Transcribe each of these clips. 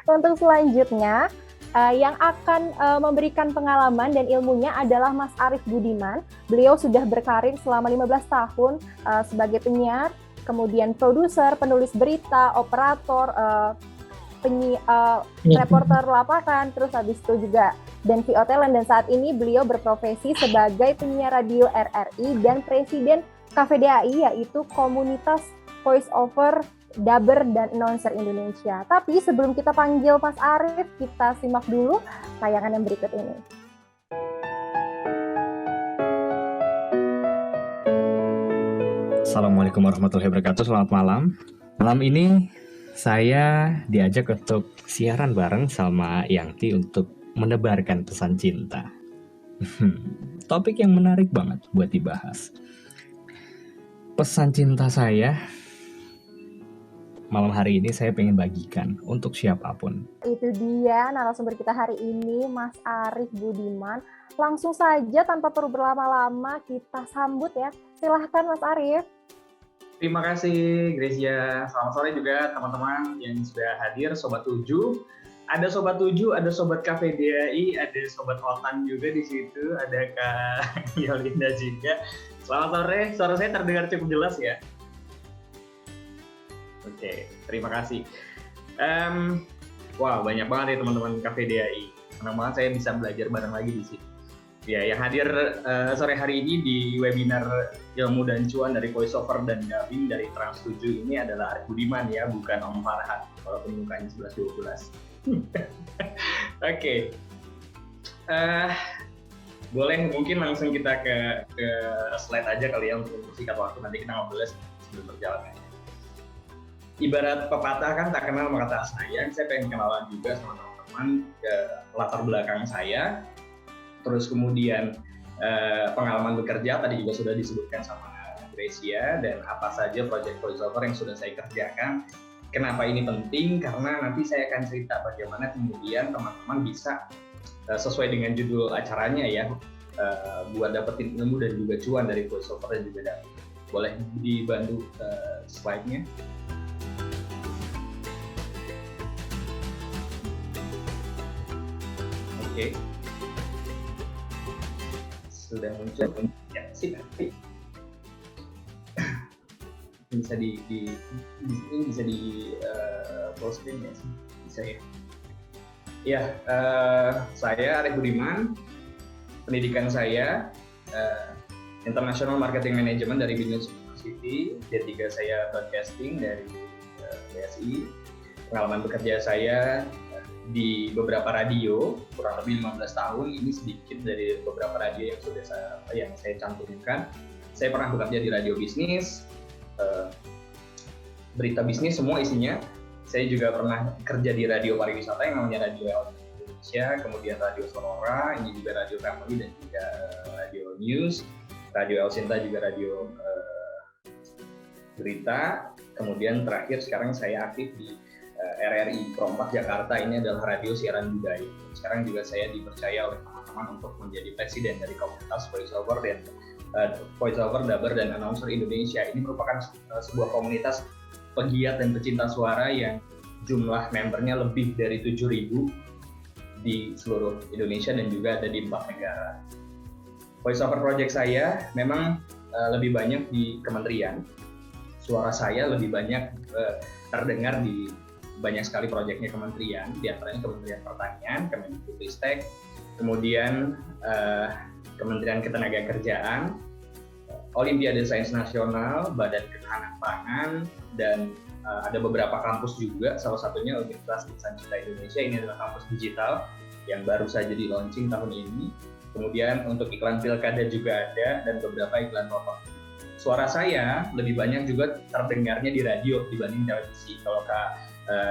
Untuk selanjutnya, yang akan memberikan pengalaman dan ilmunya adalah Mas Arief Budiman. Beliau sudah berkarir selama 15 tahun sebagai penyiar, kemudian produser, penulis berita, operator, reporter lapangan, terus habis itu juga dan VO talent, dan saat ini beliau berprofesi sebagai penyiar radio RRI dan presiden KVDAI, yaitu Komunitas Voice Over Dubber dan Announcer Indonesia. Tapi sebelum kita panggil Mas Arief, kita simak dulu tayangan yang berikut ini. Assalamualaikum warahmatullahi wabarakatuh. Selamat malam. Malam ini saya diajak untuk siaran bareng sama Yangti untuk menebarkan pesan cinta. Topik yang menarik banget buat dibahas. Pesan cinta saya malam hari ini saya pengen bagikan untuk siapapun. Itu dia narasumber kita hari ini, Mas Arief Budiman. Langsung saja tanpa perlu berlama-lama kita sambut ya. Silahkan Mas Arief. Terima kasih Gracia. Selamat sore juga teman-teman yang sudah hadir, Sobat 7. Ada Sobat 7, ada Sobat KVDAI, ada Sobat Otan juga di situ, ada Kak Yolinda juga. Selamat sore, suara saya terdengar cukup jelas ya? Oke, terima kasih. Wah, banyak banget ya teman-teman KVDAI. Senang banget saya bisa belajar bareng lagi di sini. Ya, yang hadir sore hari ini di webinar Ilmu dan Cuan dari Voice Over dan Dubbing dari Trans 7 ini adalah Arief Budiman ya, bukan Om Farhan, walaupun mukanya 11-12. Oke. Boleh mungkin langsung kita ke slide aja kali ya untuk singkat waktu, nanti kita ngobrol sebelum berjalan. Ibarat pepatah kan tak kenal maka tak sayang, saya pengen kenalan juga sama teman-teman ke latar belakang saya, terus kemudian pengalaman bekerja tadi juga sudah disebutkan sama Gracia, dan apa saja project voiceover yang sudah saya kerjakan. Kenapa ini penting? Karena nanti saya akan cerita bagaimana kemudian teman-teman bisa sesuai dengan judul acaranya ya, buat dapetin ilmu dan juga cuan dari voiceover dan juga dubbing. Boleh dibantu slide-nya? Oke. Sudah muncul. Ya, sip. Bisa bisa di full screen ya, bisa ya. Ya, saya Arief Budiman. Pendidikan saya International Marketing Management dari Binus University. D3 saya Broadcasting dari BSI. Pengalaman bekerja saya di beberapa radio kurang lebih 15 tahun. Ini sedikit dari beberapa radio yang sudah saya cantumkan. Saya pernah bekerja di radio bisnis, berita bisnis semua isinya. Saya juga pernah kerja di radio pariwisata yang namanya Radio Indonesia, kemudian Radio Sonora, ini juga Radio Family dan juga Radio News, Radio El Sinta juga radio berita. Kemudian terakhir sekarang saya aktif di RRI Pro 4 Jakarta, ini adalah radio siaran budaya. Sekarang juga saya dipercaya oleh teman-teman untuk menjadi presiden dari komunitas voiceover dan voiceover, dubber dan announcer Indonesia. Ini merupakan sebuah komunitas pegiat dan pecinta suara yang jumlah membernya lebih dari 7.000 di seluruh Indonesia dan juga ada di 4 negara. Voiceover project saya memang lebih banyak di kementerian. Suara saya lebih banyak terdengar di banyak sekali proyeknya kementerian, di antaranya Kementerian Pertanian, Kemendikbudristek, kemudian Kementerian Ketenagakerjaan, Olimpiade Sains Nasional, Badan Ketahanan Pangan, dan ada beberapa kampus juga, salah satunya Universitas Insan Cipta Indonesia. Ini adalah kampus digital yang baru saja di launching tahun ini. Kemudian untuk iklan pilkada juga ada, dan beberapa iklan rokok. Suara saya lebih banyak juga terdengarnya di radio dibanding televisi. Kalau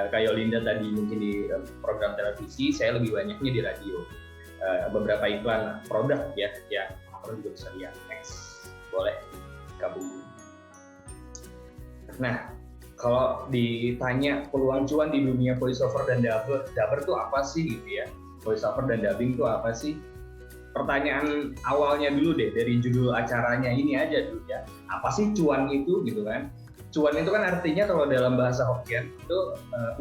Kak Yolinda tadi mungkin di program televisi, saya lebih banyaknya di radio. Beberapa iklan produk ya, yang teman-teman juga bisa lihat. Next, boleh gabung. Nah, kalau ditanya peluang cuan di dunia voiceover dan dubber tuh apa sih gitu ya? Voiceover dan dubbing tuh apa sih? Pertanyaan awalnya dulu deh, dari judul acaranya ini aja dulu ya. Apa sih cuan itu gitu kan? Cuan itu kan artinya kalau dalam bahasa Hokkien itu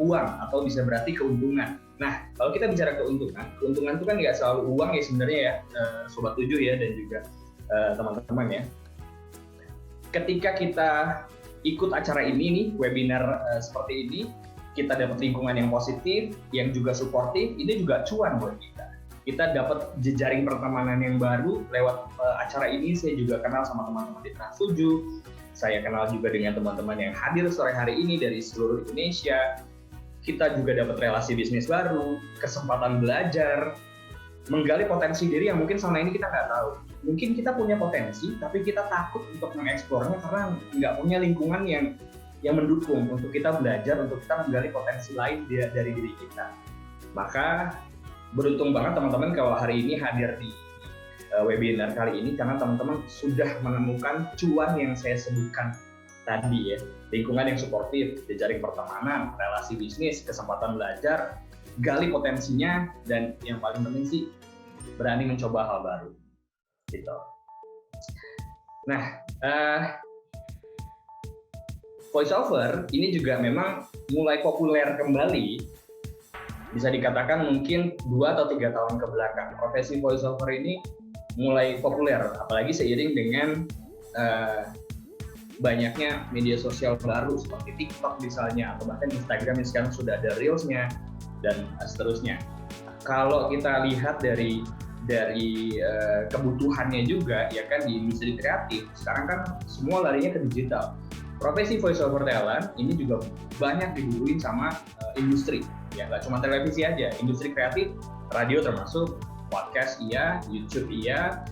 uang atau bisa berarti keuntungan. Nah, kalau kita bicara keuntungan itu kan nggak selalu uang ya sebenarnya ya, Sobat 7 ya dan juga teman-teman ya. Ketika kita ikut acara ini nih, webinar seperti ini, kita dapat lingkungan yang positif, yang juga suportif, ini juga cuan buat kita. Kita dapat jejaring pertemanan yang baru lewat acara ini. Saya juga kenal sama teman-teman di Trans 7. Saya kenal juga dengan teman-teman yang hadir sore hari ini dari seluruh Indonesia. Kita juga dapat relasi bisnis baru, kesempatan belajar, menggali potensi diri yang mungkin selama ini kita nggak tahu. Mungkin kita punya potensi, tapi kita takut untuk mengeksplornya karena nggak punya lingkungan yang mendukung untuk kita belajar, untuk kita menggali potensi lain dari diri kita. Maka beruntung banget teman-teman kalau hari ini hadir di webinar kali ini karena teman-teman sudah menemukan cuan yang saya sebutkan tadi ya. Lingkungan yang suportif, jejaring pertemanan, relasi bisnis, kesempatan belajar, gali potensinya, dan yang paling penting sih berani mencoba hal baru. Gitu. Nah, voiceover ini juga memang mulai populer kembali, bisa dikatakan mungkin 2 atau 3 tahun ke belakang. Profesi voiceover ini mulai populer, apalagi seiring dengan banyaknya media sosial baru seperti TikTok misalnya, atau bahkan Instagram yang sekarang sudah ada Reels-nya, dan seterusnya. Kalau kita lihat dari kebutuhannya juga, ya kan di industri kreatif, sekarang kan semua larinya ke digital. Profesi voiceover talent ini juga banyak dibutuhin sama industri, ya nggak cuma televisi aja, industri kreatif, radio termasuk, podcast iya, YouTube iya,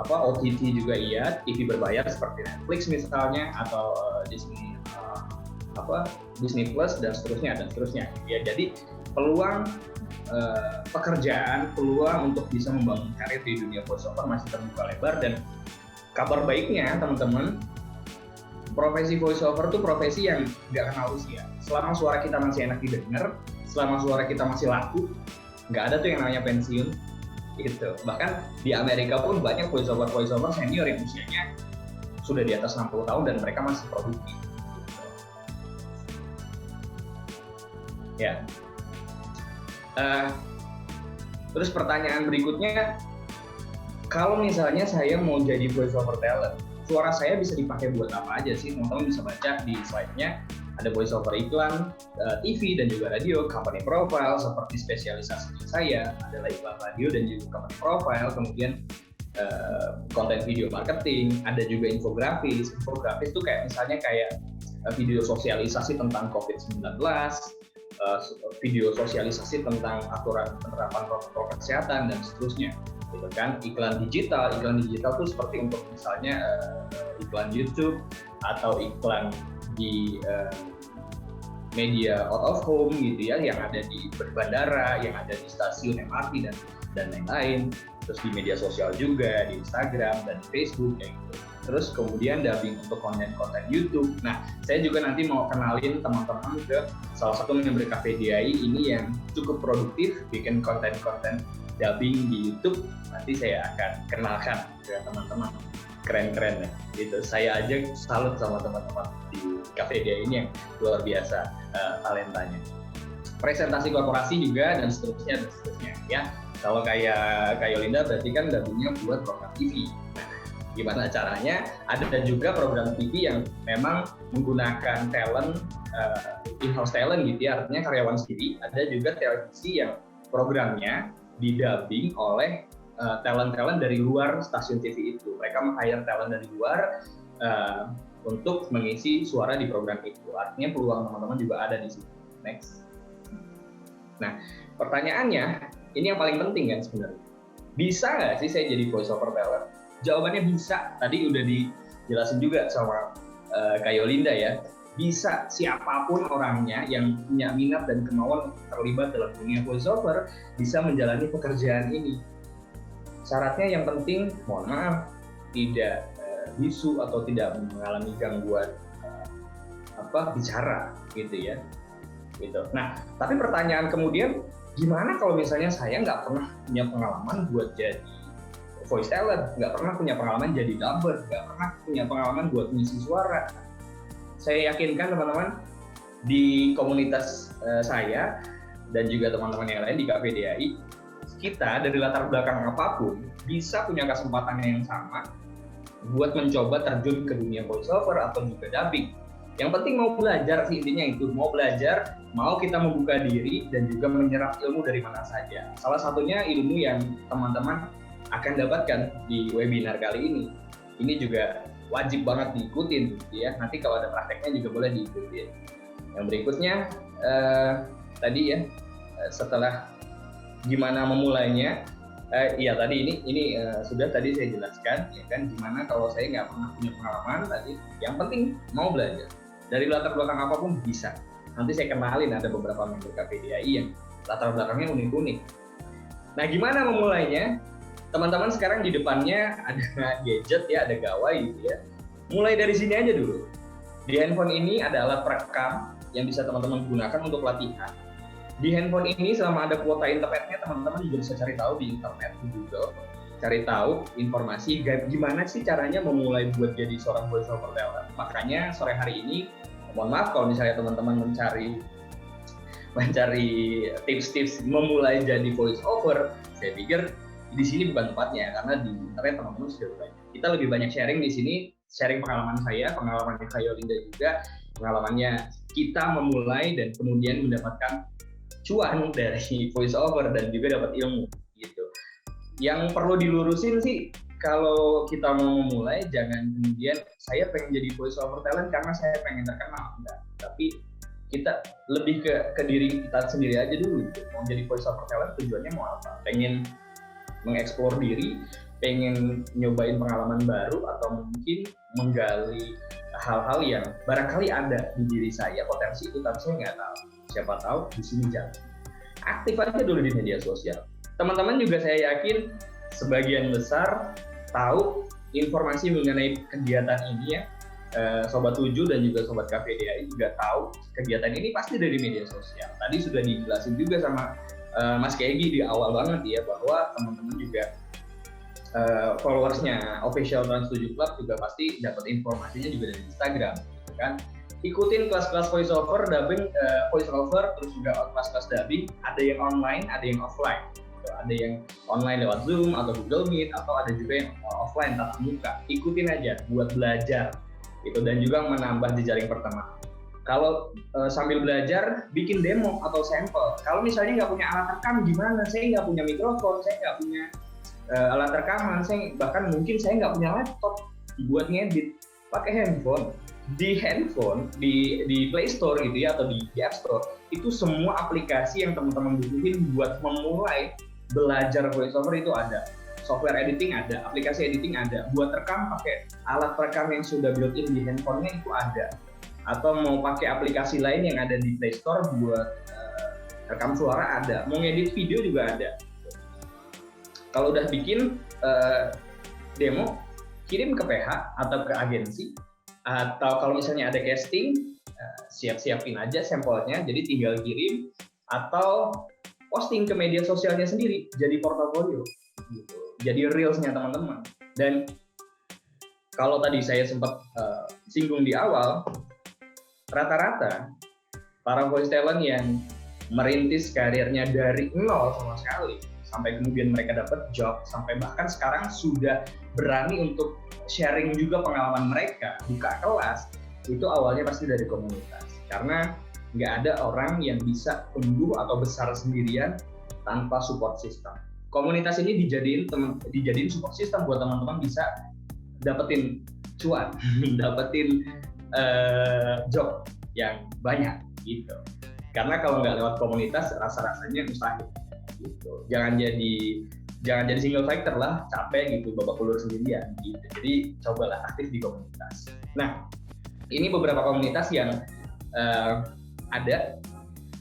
OTT juga iya, TV berbayar seperti Netflix misalnya, atau Disney Plus dan seterusnya. Ya, jadi peluang pekerjaan, peluang untuk bisa membangun karir di dunia voiceover masih terbuka lebar. Dan kabar baiknya teman-teman, profesi voiceover itu profesi yang nggak kenal usia. Selama suara kita masih enak didengar, selama suara kita masih laku, nggak ada tuh yang namanya pensiun gitu. Bahkan di Amerika pun banyak voiceover senior yang usianya sudah di atas 60 tahun dan mereka masih produktif gitu. Ya. Terus pertanyaan berikutnya, kalau misalnya saya mau jadi voiceover talent, suara saya bisa dipakai buat apa aja sih? Teman-teman bisa baca di slide-nya. Ada voiceover iklan, TV dan juga radio, company profile seperti spesialisasi saya, adalah iklan radio dan juga company profile, kemudian konten video marketing, ada juga infografis. Infografis itu kayak misalnya video sosialisasi tentang COVID-19, video sosialisasi tentang aturan penerapan protokol kesehatan dan seterusnya. Gitu kan. Iklan digital itu seperti untuk misalnya iklan YouTube atau iklan di media out of home gitu ya, yang ada di bandara, yang ada di stasiun MRT dan lain-lain. Terus di media sosial juga, di Instagram dan di Facebook kayak gitu. Terus kemudian dubbing untuk konten-konten YouTube. Nah, saya juga nanti mau kenalin teman-teman ke salah satu member KPDI ini yang cukup produktif bikin konten-konten dubbing di YouTube. Nanti saya akan kenalkan ke teman-teman. Keren-keren ya, gitu. Saya aja salut sama teman-teman di KPDI ini yang luar biasa talentanya. Presentasi korporasi juga dan seterusnya ya. Kalau kayak Yolinda berarti kan dubbingnya buat program TV. Nah, gimana caranya? Ada juga program TV yang memang menggunakan talent, in-house talent gitu ya, artinya karyawan sendiri. Ada juga televisi yang programnya didubbing oleh talent-talent dari luar stasiun TV itu. Mereka meng-hire talent dari luar untuk mengisi suara di program itu. Artinya peluang teman-teman juga ada di situ. Next. Nah, pertanyaannya, ini yang paling penting kan sebenarnya. Bisa nggak sih saya jadi voiceover talent? Jawabannya bisa. Tadi udah dijelasin juga sama Kak Yolinda ya. Bisa, siapapun orangnya yang punya minat dan kemauan untuk terlibat dalam dunia voiceover bisa menjalani pekerjaan ini. Syaratnya yang penting, mohon maaf, tidak bisu atau tidak mengalami gangguan bicara gitu ya. Gitu. Nah, tapi pertanyaan kemudian, gimana kalau misalnya saya nggak pernah punya pengalaman buat jadi voice talent, nggak pernah punya pengalaman jadi dubber, nggak pernah punya pengalaman buat ngisi suara, saya yakinkan teman-teman di komunitas saya dan juga teman-teman yang lain di KPDAI, kita dari latar belakang apapun bisa punya kesempatan yang sama buat mencoba terjun ke dunia voiceover atau juga dubbing. Yang penting mau belajar sih, intinya itu, mau belajar, mau kita membuka diri dan juga menyerap ilmu dari mana saja. Salah satunya ilmu yang teman-teman akan dapatkan di webinar kali ini. Ini juga wajib banget diikutin, ya. Nanti kalau ada prakteknya juga boleh diikutin. Yang berikutnya tadi ya, setelah gimana memulainya, iya tadi ini sudah tadi saya jelaskan, ya kan, gimana kalau saya nggak pernah punya pengalaman tadi. Yang penting mau belajar. Dari latar belakang apapun bisa. Nanti saya kenalin ada beberapa member KPDAI yang latar belakangnya unik-unik. Nah, gimana memulainya? Teman-teman sekarang di depannya ada gadget ya, ada gawai gitu ya. Mulai dari sini aja dulu. Di handphone ini ada alat perekam yang bisa teman-teman gunakan untuk latihan. Di handphone ini selama ada kuota internetnya, teman-teman juga bisa cari tahu di internet, di Google. Cari tahu informasi gimana sih caranya memulai buat jadi seorang voiceover talent. Makanya sore hari ini, mohon maaf kalau misalnya teman-teman mencari tips-tips memulai jadi voiceover, saya pikir di sini bukan tempatnya, karena di internet teman-teman sudah banyak. Kita lebih banyak sharing di sini, sharing pengalaman saya, pengalaman Kak Yolinda juga, pengalamannya kita memulai dan kemudian mendapatkan cuan dari voiceover dan juga dapat ilmu gitu. Yang perlu dilurusin sih, kalau kita mau memulai, jangan kemudian saya pengen jadi voiceover talent karena saya pengen terkenal, enggak. Tapi kita lebih ke diri kita sendiri aja dulu gitu. Mau jadi voiceover talent tujuannya mau apa? Pengen mengeksplor diri, pengen nyobain pengalaman baru, atau mungkin menggali hal-hal yang barangkali ada di diri saya, potensi itu tapi saya nggak tahu. Siapa tahu di sini jalan. Aktif aja dulu di media sosial. Teman-teman juga saya yakin sebagian besar tahu informasi mengenai kegiatan ini ya. Sobat 7 dan juga Sobat KPDAI juga tahu kegiatan ini pasti dari media sosial. Tadi sudah dijelasin juga sama Mas Kegi di awal banget ya, bahwa teman-teman juga followersnya Official Trans 7 Club juga pasti dapat informasinya juga dari Instagram, gitu kan. Ikutin kelas-kelas voiceover, dubbing, voiceover, terus juga kelas-kelas dubbing, ada yang online, ada yang offline. Ada yang online lewat Zoom atau Google Meet, atau ada juga yang offline tatap muka. Ikutin aja buat belajar, gitu, dan juga menambah jejaring pertemanan. Kalau sambil belajar, bikin demo atau sampel. Kalau misalnya nggak punya alat rekam gimana? Saya nggak punya mikrofon, saya nggak punya alat rekaman, bahkan mungkin saya nggak punya laptop buat ngedit, pakai handphone. Di handphone, di Play Store gitu ya, atau di App Store, itu semua aplikasi yang teman-teman butuhin buat memulai belajar voiceover itu ada. Software editing ada, aplikasi editing ada, buat rekam pakai alat rekam yang sudah built-in di handphonenya itu ada. Atau mau pakai aplikasi lain yang ada di Play Store buat rekam suara ada, mau ngedit video juga ada. Kalau udah bikin demo, kirim ke PH atau ke agensi, atau kalau misalnya ada casting, siap-siapin aja sampelnya, jadi tinggal kirim atau posting ke media sosialnya sendiri, jadi portofolio, gitu. Jadi reelsnya teman-teman. Dan kalau tadi saya sempat singgung di awal, rata-rata para voice talent yang merintis karirnya dari nol sama sekali, sampai kemudian mereka dapat job, sampai bahkan sekarang sudah berani untuk sharing juga pengalaman mereka, buka kelas, itu awalnya pasti dari komunitas. Karena nggak ada orang yang bisa tumbuh atau besar sendirian tanpa support system. Komunitas ini dijadiin support system buat teman-teman bisa dapetin cuan, dapetin job yang banyak gitu. Karena kalau nggak lewat komunitas, rasa-rasanya mustahil gitu. Jangan jadi single factor lah, capek gitu, babak belur sendirian gitu. Jadi cobalah aktif di komunitas. Nah, ini beberapa komunitas yang ada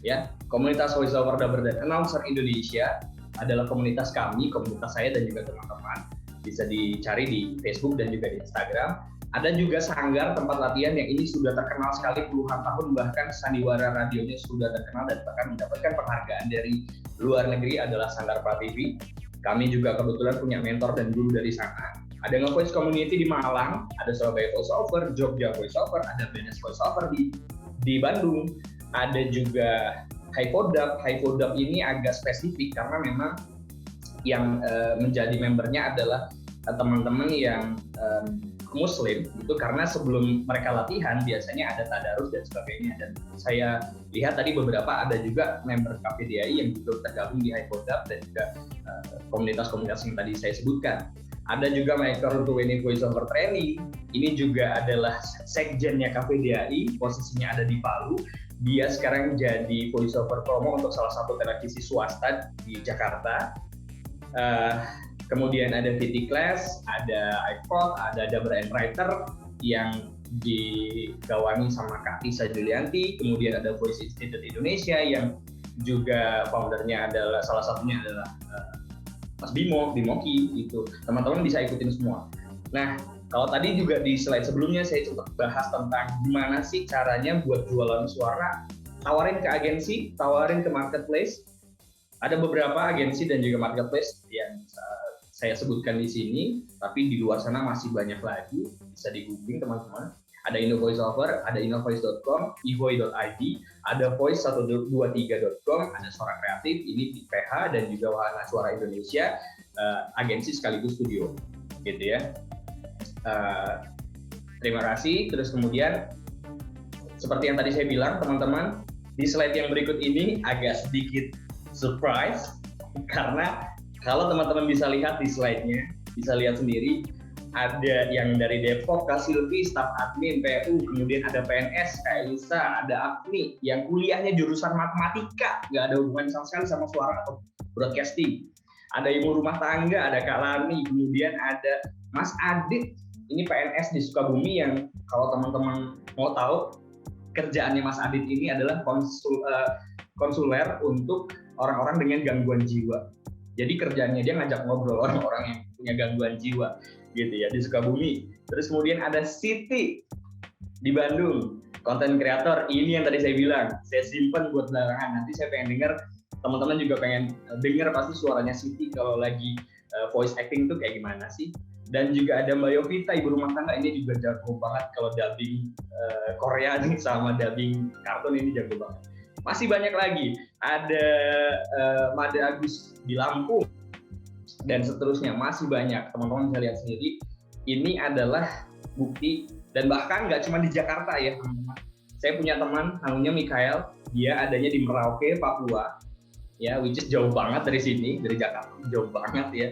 ya. Komunitas voiceover dubber dan announcer Indonesia adalah komunitas kami, komunitas saya dan juga teman-teman. Bisa dicari di Facebook dan juga di Instagram. Ada juga Sanggar, tempat latihan yang ini sudah terkenal sekali puluhan tahun, bahkan sandiwara radionya sudah terkenal dan bahkan mendapatkan penghargaan dari luar negeri adalah Sanggar Prativi. Kami juga kebetulan punya mentor dan guru dari sana. Ada Nge-Voice Community di Malang, ada Surabaya Voice Over, Jogja Voice Over, ada BNS Voice Over di Bandung. Ada juga HiPodap. HiPodap ini agak spesifik karena memang yang menjadi membernya adalah teman-teman yang Muslim gitu, karena sebelum mereka latihan biasanya ada tadarus dan sebagainya. Dan saya lihat tadi beberapa ada juga member KPDI yang juga tergabung di HiPodap dan juga komunitas-komunitas yang tadi saya sebutkan. Ada juga Maker to Winning Voice Over Training. Ini juga adalah sekjennya KPDI, posisinya ada di Palu. Dia sekarang jadi voice over promo untuk salah satu televisi swasta di Jakarta. Kemudian ada VT Class, ada iPod, ada Brain Writer yang digawangi sama Kak Tisa Julianti. Kemudian ada Voice Institute Indonesia yang juga foundernya adalah, salah satunya adalah Mas Bimoki gitu. Teman-teman bisa ikutin semua. Nah, kalau tadi juga di slide sebelumnya saya sempat bahas tentang gimana sih caranya buat jualan suara, tawarin ke agensi, tawarin ke marketplace. Ada beberapa agensi dan juga marketplace yang saya sebutkan di sini, tapi di luar sana masih banyak lagi, bisa di googling teman-teman. Ada InnoVoiceOver, ada innovoice.com, evoy.id, ada voice123.com, ada Suara Kreatif, ini di PH dan juga Wahana Suara Indonesia, agensi sekaligus studio, gitu ya. Terima kasih. Terus kemudian, seperti yang tadi saya bilang teman-teman, di slide yang berikut ini agak sedikit surprise, karena kalau teman-teman bisa lihat di slide-nya, bisa lihat sendiri, ada yang dari Depok, Kak Silvi, staf admin, PU, kemudian ada PNS, Kak Elisa, ada Agni, yang kuliahnya jurusan matematika, nggak ada hubungan sama sekali sama suara atau broadcasting. Ada ibu rumah tangga, ada Kak Lani, kemudian ada Mas Adit, ini PNS di Sukabumi yang kalau teman-teman mau tahu, kerjaannya Mas Adit ini adalah konsuler untuk orang-orang dengan gangguan jiwa. Jadi kerjanya dia ngajak ngobrol orang-orang yang punya gangguan jiwa gitu ya di Sukabumi. Terus kemudian ada Siti di Bandung, konten kreator. Ini yang tadi saya bilang, saya simpen buat belakangan. Nanti saya pengen dengar, teman-teman juga pengen dengar pasti suaranya Siti kalau lagi voice acting tuh kayak gimana sih. Dan juga ada Mbak Yovita, ibu rumah tangga, ini juga jago banget kalau dubbing Korea nih sama dubbing kartun, ini jago banget. Masih banyak lagi, ada Made Agus di Lampung, dan seterusnya, masih banyak. Teman-teman bisa lihat sendiri, ini adalah bukti, dan bahkan nggak cuma di Jakarta ya teman-teman. Saya punya teman, namanya Mikael, dia adanya di Merauke, Papua, ya, which is jauh banget dari sini, dari Jakarta, jauh banget ya.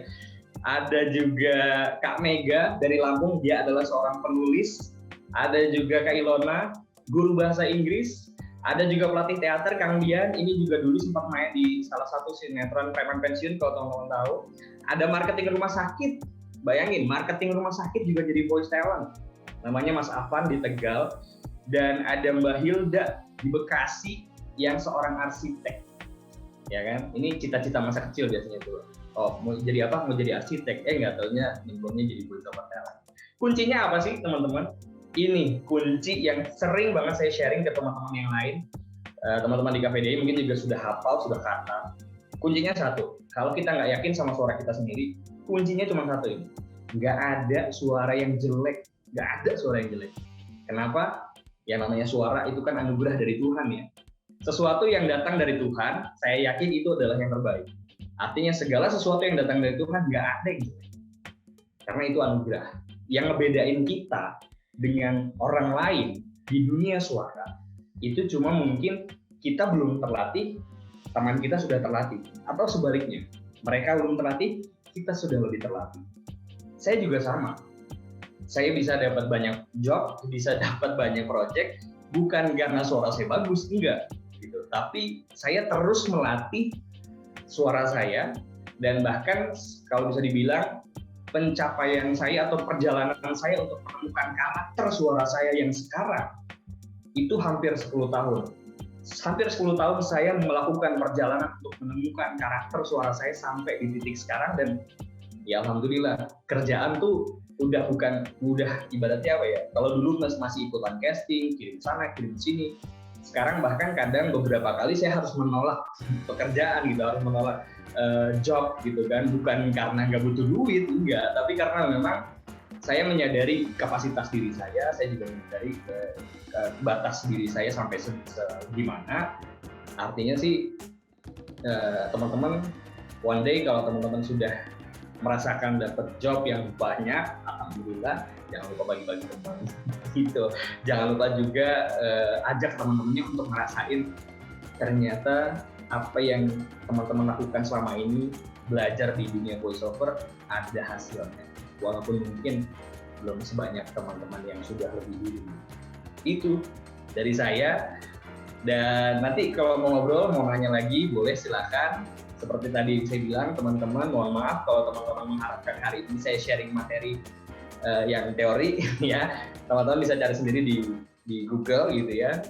Ada juga Kak Mega dari Lampung, dia adalah seorang penulis. Ada juga Kak Ilona, guru bahasa Inggris. Ada juga pelatih teater, Kang Dian, ini juga dulu sempat main di salah satu sinetron Preman Pensiun kalau teman-teman tahu. Ada marketing rumah sakit, bayangin, marketing rumah sakit juga jadi voice talent. Namanya Mas Afan di Tegal. Dan ada Mbak Hilda di Bekasi yang seorang arsitek. Ya kan, ini cita-cita masa kecil biasanya tuh. Oh, mau jadi apa? Mau jadi arsitek. Nggak taunya nyemplungnya jadi voice talent. Kuncinya apa sih teman-teman? Ini kunci yang sering banget saya sharing ke teman-teman yang lain. Teman-teman di KPDI mungkin juga sudah hafal, sudah kata. Kuncinya satu, kalau kita nggak yakin sama suara kita sendiri, kuncinya cuma satu ini. Nggak ada suara yang jelek. Nggak ada suara yang jelek. Kenapa? Yang namanya suara itu kan anugerah dari Tuhan ya. Sesuatu yang datang dari Tuhan, saya yakin itu adalah yang terbaik. Artinya segala sesuatu yang datang dari Tuhan nggak ada yang jelek. Karena itu anugerah. Yang ngebedain kita dengan orang lain di dunia suara itu cuma mungkin kita belum terlatih, teman kita sudah terlatih, atau sebaliknya, mereka belum terlatih, kita sudah lebih terlatih. Saya juga sama, saya bisa dapat banyak job, bisa dapat banyak project bukan karena suara saya bagus, enggak gitu, tapi saya terus melatih suara saya. Dan bahkan kalau bisa dibilang pencapaian saya atau perjalanan saya untuk menemukan karakter suara saya yang sekarang itu hampir 10 tahun. Hampir 10 tahun saya melakukan perjalanan untuk menemukan karakter suara saya sampai di titik sekarang. Dan ya alhamdulillah, kerjaan tuh udah bukan mudah, ibaratnya apa ya, kalau dulu masih ikutan casting, kirim sana, kirim sini. Sekarang bahkan kadang beberapa kali saya harus menolak pekerjaan gitu, harus menolak job gitu kan, bukan karena nggak butuh duit, enggak, tapi karena memang saya menyadari kapasitas diri saya juga menyadari batas diri saya sampai gimana. Artinya sih teman-teman, one day kalau teman-teman sudah merasakan dapat job yang banyak, alhamdulillah, jangan lupa bagi-bagi teman gitu. Jangan lupa juga ajak teman-temannya untuk ngerasain ternyata apa yang teman-teman lakukan selama ini, belajar di dunia voiceover, ada hasilnya. Walaupun mungkin belum sebanyak teman-teman yang sudah lebih dulu. Itu dari saya. Dan nanti kalau mau ngobrol, mau nanya lagi, boleh silakan. Seperti tadi saya bilang, teman-teman, mohon maaf kalau teman-teman mengharapkan hari ini saya sharing materi yang teori, ya. Teman-teman bisa cari sendiri di Google gitu ya.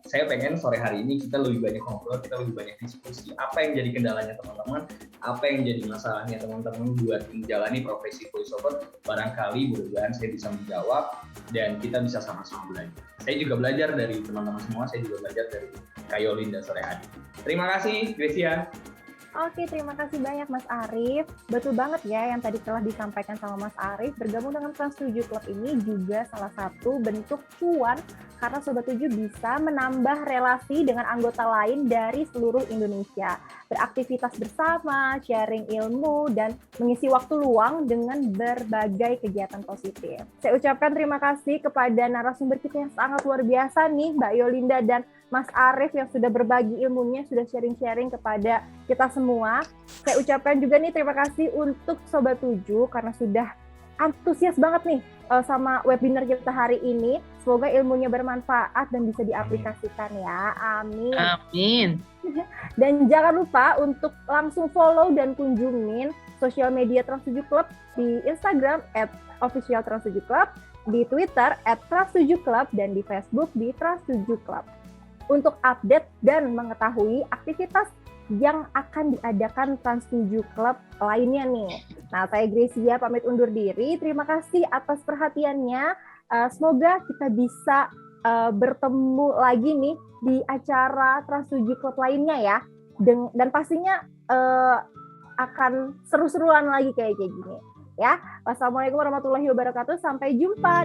Saya pengen sore hari ini kita lebih banyak ngobrol, kita lebih banyak diskusi. Apa yang jadi kendalanya teman-teman, apa yang jadi masalahnya teman-teman buat menjalani profesi voiceover. Barangkali mudah-mudahan saya bisa menjawab dan kita bisa sama-sama belajar. Saya juga belajar dari teman-teman semua, saya juga belajar dari Kak Yolinda sore hari. Terima kasih, Gracia. Oke, terima kasih banyak Mas Arief. Betul banget ya yang tadi telah disampaikan sama Mas Arief. Bergabung dengan Trans7 Club ini juga salah satu bentuk cuan karena Sobat 7 bisa menambah relasi dengan anggota lain dari seluruh Indonesia. Beraktivitas bersama, sharing ilmu, dan mengisi waktu luang dengan berbagai kegiatan positif. Saya ucapkan terima kasih kepada narasumber kita yang sangat luar biasa nih, Mbak Yolinda dan Mas Arief yang sudah berbagi ilmunya, sudah sharing-sharing kepada kita semua. Saya ucapkan juga nih terima kasih untuk Sobat 7 karena sudah antusias banget nih sama webinar kita hari ini. Semoga ilmunya bermanfaat dan bisa diaplikasikan ya. Amin. Amin. Dan jangan lupa untuk langsung follow dan kunjungin sosial media Trans7 Club di Instagram @officialtrans7club, di Twitter @trans7club, dan di Facebook di Trans7 Club. Untuk update dan mengetahui aktivitas yang akan diadakan Trans7 Club lainnya nih. Nah, saya Gracia pamit undur diri. Terima kasih atas perhatiannya. Semoga kita bisa bertemu lagi nih di acara Trans7 Club lainnya ya. Dan pastinya akan seru-seruan lagi kayak gini. Ya. Wassalamualaikum warahmatullahi wabarakatuh. Sampai jumpa.